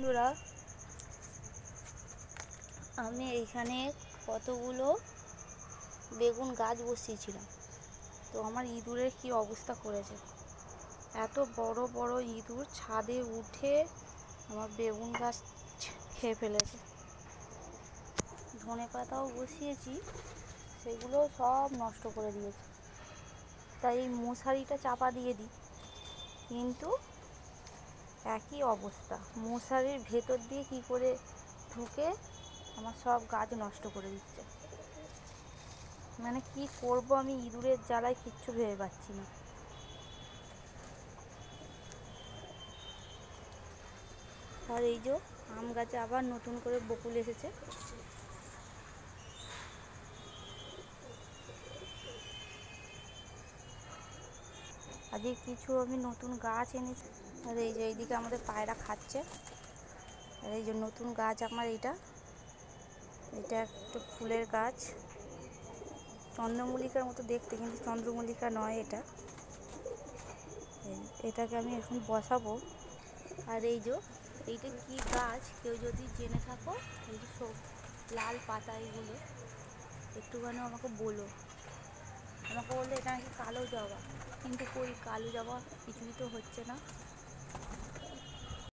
বন্ধুরা, আমি এইখানে কতগুলো বেগুন গাছ বসিয়েছিলাম। তো আমার ইঁদুরের কি অবস্থা করেছে। এত বড় বড় ইঁদুর ছাদে উঠে আমার বেগুন গাছ খেয়ে ফেলেছে। ধনেপাতাও বসিয়েছি, সেগুলো সব নষ্ট করে দিয়েছে। তাই এই মশারিটা চাপা দিয়ে দিই, কিন্তু একই অবস্থা। মশারির ভেতর দিয়ে কি করে ঢুকে আমার সব গাছ নষ্ট করে দিচ্ছে। মানে কি করব আমি, ইঁদুরের জ্বালায় কিচ্ছু ভেবে পাচ্ছি না। আর এই যে আম গাছে আবার নতুন করে বকুল এসেছে। আজকে কিছু আমি নতুন গাছ এনেছি। আর এই যে এইদিকে আমাদের পায়রা খাচ্ছে। আর এই যে নতুন গাছ আমার এটা একটা ফুলের গাছ, চন্দ্রমল্লিকার মতো দেখতে, কিন্তু চন্দ্রমল্লিকা নয় এটা। এটাকে আমি এখন বসাবো। আর এই যে এইটা কি গাছ, কেউ যদি জেনে থাকো, এই যে সব লাল পাতা, এগুলো একটুখানি আমাকে বলো। আমাকে বললে এটা নাকি কালো জবা, কিন্তু কই কালো জবা কিছুই তো হচ্ছে না।